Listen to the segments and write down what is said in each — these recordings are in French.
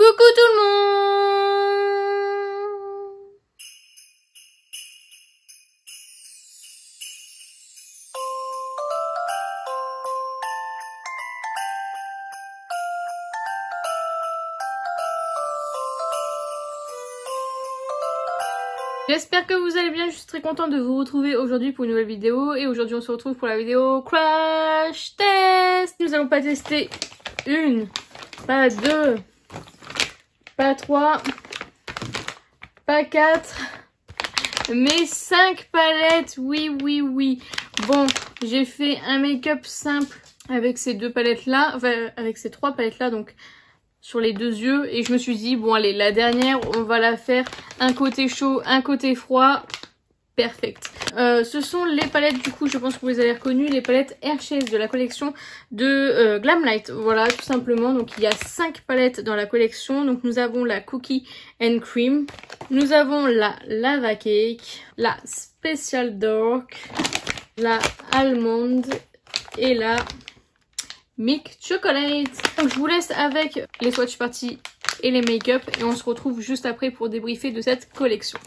Coucou tout le monde! J'espère que vous allez bien, je suis très contente de vous retrouver aujourd'hui pour une nouvelle vidéo. Et aujourd'hui on se retrouve pour la vidéo Crash Test. Nous allons pas tester une, pas deux, pas trois, pas quatre, mais 5 palettes, oui. Bon, j'ai fait un make-up simple avec ces deux palettes là, enfin avec ces trois palettes là, donc sur les deux yeux, et je me suis dit bon allez, la dernière on va la faire un côté chaud, un côté froid, perfect. Ce sont les palettes, du coup je pense que vous les avez reconnues, les palettes Hershey's de la collection de Glamlight, voilà tout simplement. Donc il y a 5 palettes dans la collection. Donc nous avons la Cookie and Cream, nous avons la Lava Cake, la Special Dark, la Almond et la Milk Chocolate. Donc je vous laisse avec les swatch parties et les make-up et on se retrouve juste après pour débriefer de cette collection.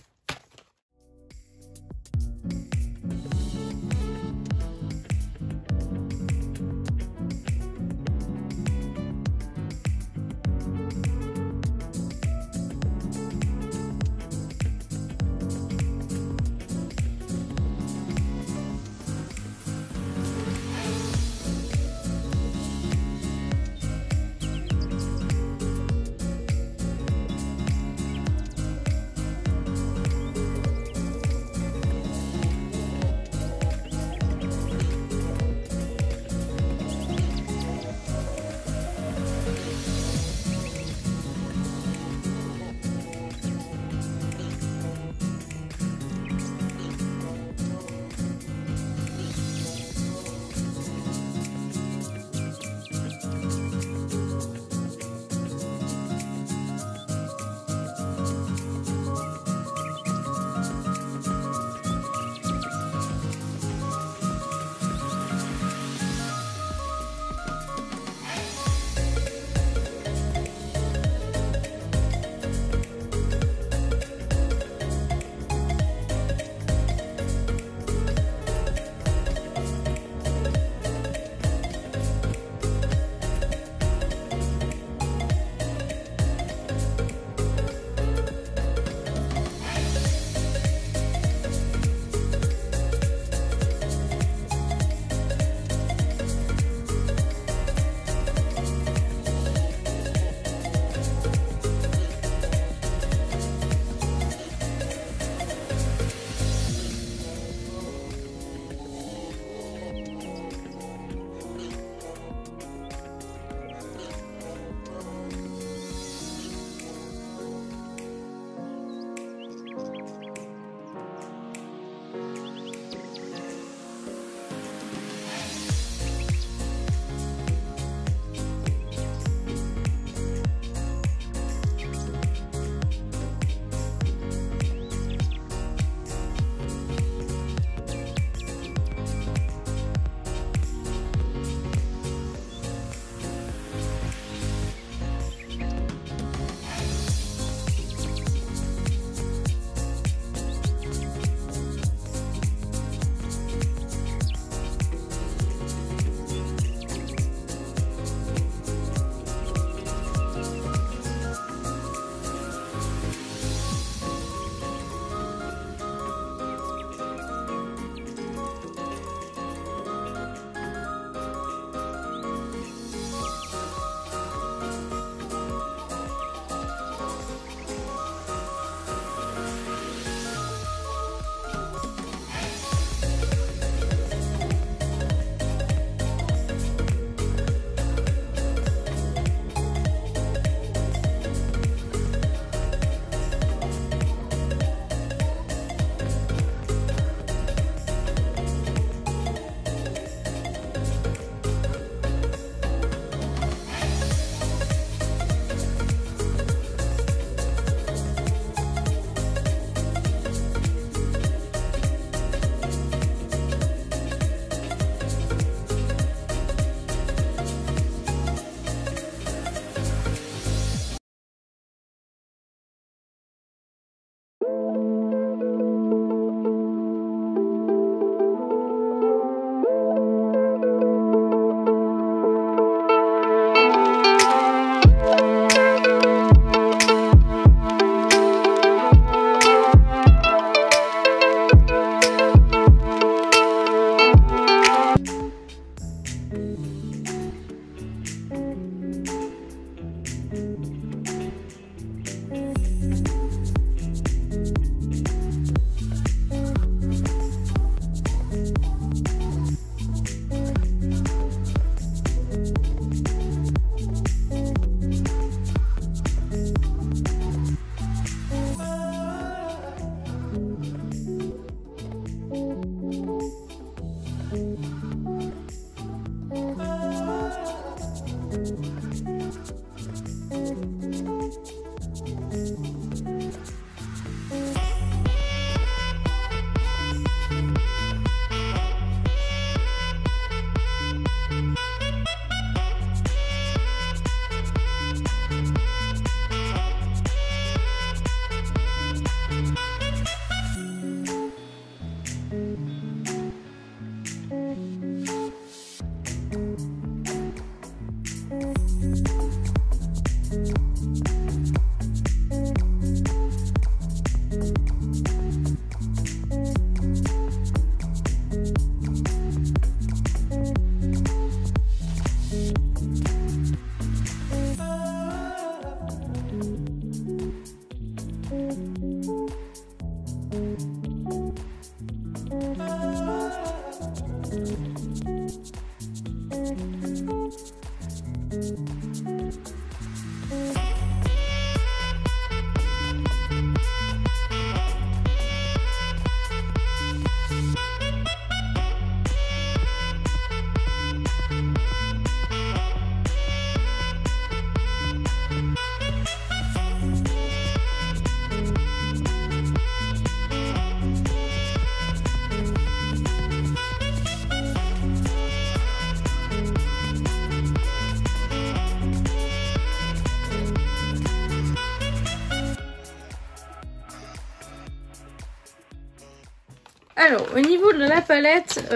Alors, au niveau de la palette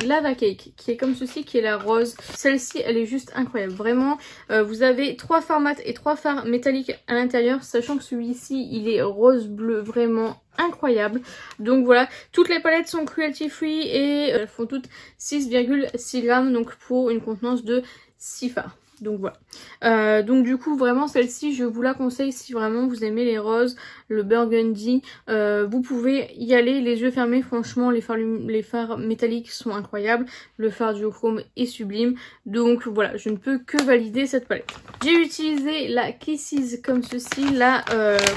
Lava Cake, qui est comme ceci, qui est la rose. Celle-ci, elle est juste incroyable. Vraiment, vous avez 3 fards mat et 3 fards métalliques à l'intérieur, sachant que celui-ci, il est rose-bleu, vraiment incroyable. Donc voilà, toutes les palettes sont cruelty free et elles font toutes 6,6 grammes, donc pour une contenance de 6 fards. Donc voilà. Donc du coup vraiment celle-ci je vous la conseille si vraiment vous aimez les roses, le burgundy. Vous pouvez y aller les yeux fermés. Franchement les fards métalliques sont incroyables. Le fard duochrome est sublime. Donc voilà, je ne peux que valider cette palette. J'ai utilisé la Kisses comme ceci, la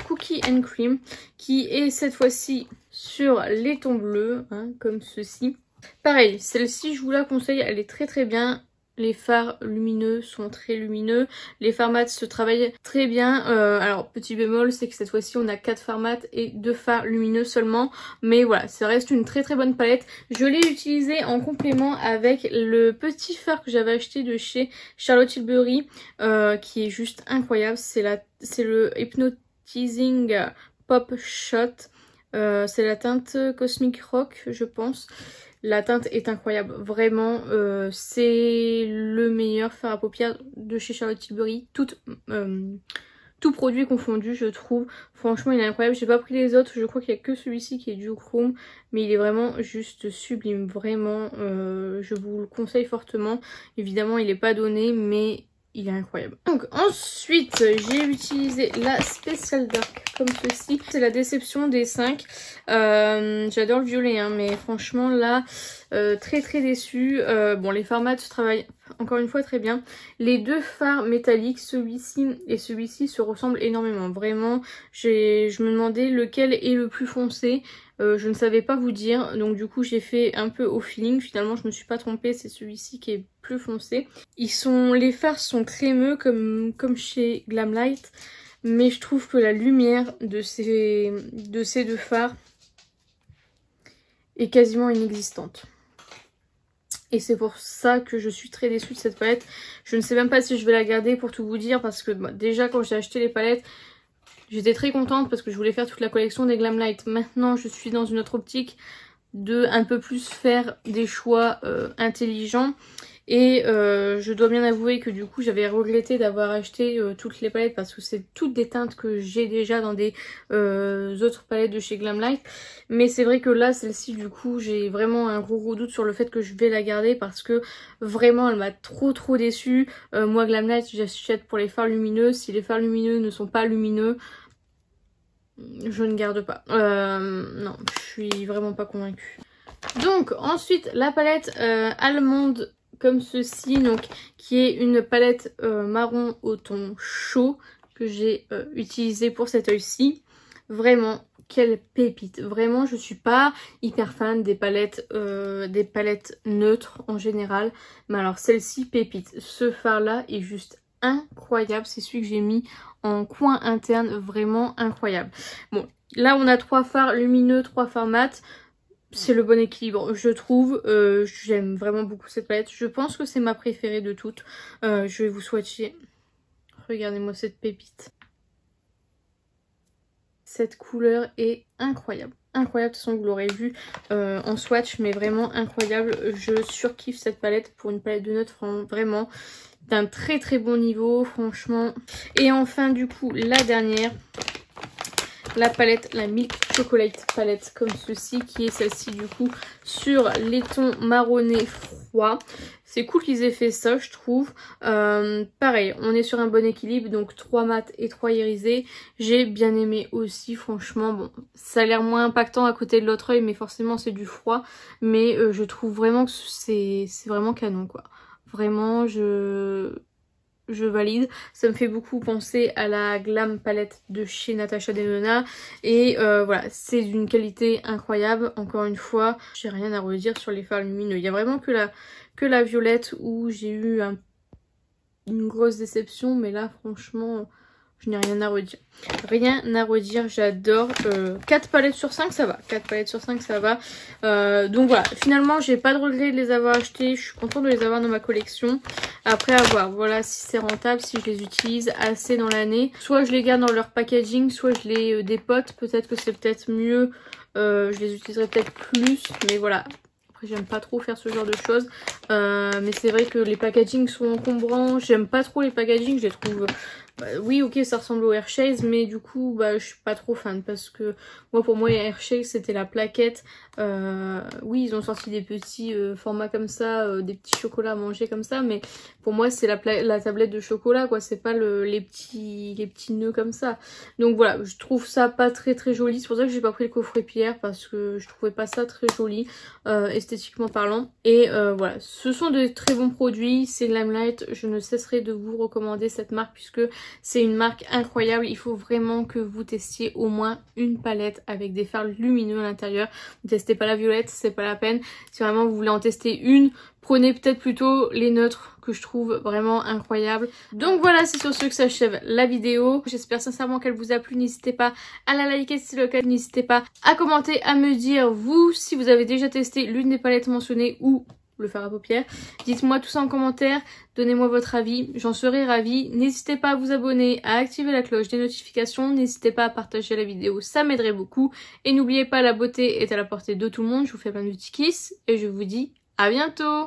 Cookie and Cream, qui est cette fois-ci sur les tons bleus, hein, comme ceci. Pareil, celle-ci je vous la conseille, elle est très très bien. Les fards lumineux sont très lumineux. Les fards mat se travaillent très bien. Alors petit bémol, c'est que cette fois-ci on a 4 fards mat et 2 fards lumineux seulement. Mais voilà, ça reste une très très bonne palette. Je l'ai utilisée en complément avec le petit fard que j'avais acheté de chez Charlotte Tilbury, qui est juste incroyable. C'est le Hypnotizing Pop Shot. C'est la teinte Cosmic Rock, je pense. La teinte est incroyable, vraiment, c'est le meilleur fard à paupières de chez Charlotte Tilbury, tout produit confondu je trouve. Franchement il est incroyable, j'ai pas pris les autres, je crois qu'il y a que celui-ci qui est duochrome, mais il est vraiment juste sublime, vraiment, je vous le conseille fortement. Évidemment il est pas donné, mais il est incroyable. Donc ensuite j'ai utilisé la Special Dark comme ceci. C'est la déception des 5. J'adore le violet hein, mais franchement là très très déçue. Bon les fards mat se travaillent encore une fois très bien. Les 2 fards métalliques, celui-ci et celui-ci, se ressemblent énormément. Vraiment je me demandais lequel est le plus foncé. Je ne savais pas vous dire, donc du coup j'ai fait un peu au feeling. Finalement je me suis pas trompée, c'est celui-ci qui est plus foncé. Les fards sont crémeux comme chez Glamlight, mais je trouve que la lumière de ces 2 fards est quasiment inexistante. Et c'est pour ça que je suis très déçue de cette palette. Je ne sais même pas si je vais la garder pour tout vous dire, parce que bah, déjà quand j'ai acheté les palettes, j'étais très contente parce que je voulais faire toute la collection des Glamlight. Maintenant, je suis dans une autre optique de un peu plus faire des choix intelligents. Et je dois bien avouer que du coup j'avais regretté d'avoir acheté toutes les palettes parce que c'est toutes des teintes que j'ai déjà dans des autres palettes de chez Glamlite. Mais c'est vrai que là celle-ci du coup j'ai vraiment un gros doute sur le fait que je vais la garder parce que vraiment elle m'a trop déçue. Moi Glamlite j'achète pour les fards lumineux, si les fards lumineux ne sont pas lumineux, je ne garde pas. Non, je suis vraiment pas convaincue. Donc ensuite la palette allemande comme ceci, donc qui est une palette marron au ton chaud que j'ai utilisée pour cet œil-ci. Vraiment, quelle pépite. Vraiment, je suis pas hyper fan des palettes neutres en général. Mais alors celle-ci, pépite. Ce fard-là est juste incroyable. C'est celui que j'ai mis en coin interne, vraiment incroyable. Bon, là on a 3 fards lumineux, 3 fards mat. C'est le bon équilibre, je trouve. J'aime vraiment beaucoup cette palette. Je pense que c'est ma préférée de toutes. Je vais vous swatcher. Regardez-moi cette pépite. Cette couleur est incroyable. Incroyable, de toute façon vous l'aurez vu en swatch, mais vraiment incroyable. Je surkiffe cette palette pour une palette de neutre, vraiment d'un très bon niveau, franchement. Et enfin du coup, la dernière... la palette, la Milk Chocolate palette comme ceci, qui est celle-ci du coup sur les tons marronnés froids. C'est cool qu'ils aient fait ça, je trouve. Pareil, on est sur un bon équilibre, donc 3 mat et 3 irisés. J'ai bien aimé aussi, franchement. Bon, ça a l'air moins impactant à côté de l'autre œil, mais forcément c'est du froid. Mais je trouve vraiment que c'est vraiment canon, quoi. Vraiment, je valide. Ça me fait beaucoup penser à la Glam palette de chez Natasha Denona. Et voilà, c'est d'une qualité incroyable. Encore une fois, j'ai rien à redire sur les fards lumineux. Il y a vraiment que la violette où j'ai eu une grosse déception. Mais là, franchement, je n'ai rien à redire. Rien à redire, j'adore. 4 palettes sur 5, ça va. 4 palettes sur 5, ça va. Donc voilà, finalement, j'ai pas de regret de les avoir achetées. Je suis contente de les avoir dans ma collection. Après, à voir, voilà, si c'est rentable, si je les utilise assez dans l'année. Soit je les garde dans leur packaging, soit je les dépote. Peut-être que c'est peut-être mieux. Je les utiliserai peut-être plus. Mais voilà. Après, j'aime pas trop faire ce genre de choses. Mais c'est vrai que les packagings sont encombrants. J'aime pas trop les packagings, je les trouve... oui, ok, ça ressemble au Hershey's, mais du coup, je suis pas trop fan parce que moi, pour moi, Hershey's, c'était la plaquette. Oui, ils ont sorti des petits formats comme ça, des petits chocolats à manger comme ça, mais pour moi, c'est la tablette de chocolat, quoi. C'est pas les petits nœuds comme ça. Donc voilà, je trouve ça pas très joli. C'est pour ça que j'ai pas pris le coffret pierre parce que je trouvais pas ça très joli, esthétiquement parlant. Et voilà, ce sont de très bons produits. C'est Glamlite. Je ne cesserai de vous recommander cette marque puisque c'est une marque incroyable. Il faut vraiment que vous testiez au moins une palette avec des fards lumineux à l'intérieur. Ne testez pas la violette, c'est pas la peine. Si vraiment vous voulez en tester une, prenez peut-être plutôt les neutres que je trouve vraiment incroyables. Donc voilà, c'est sur ce que s'achève la vidéo. J'espère sincèrement qu'elle vous a plu. N'hésitez pas à la liker si c'est le cas. N'hésitez pas à commenter, à me dire vous si vous avez déjà testé l'une des palettes mentionnées ou le fard à paupières. Dites-moi tout ça en commentaire, donnez-moi votre avis, j'en serai ravie. N'hésitez pas à vous abonner, à activer la cloche des notifications, n'hésitez pas à partager la vidéo, ça m'aiderait beaucoup. Et n'oubliez pas, la beauté est à la portée de tout le monde, je vous fais plein de petits kisses et je vous dis à bientôt.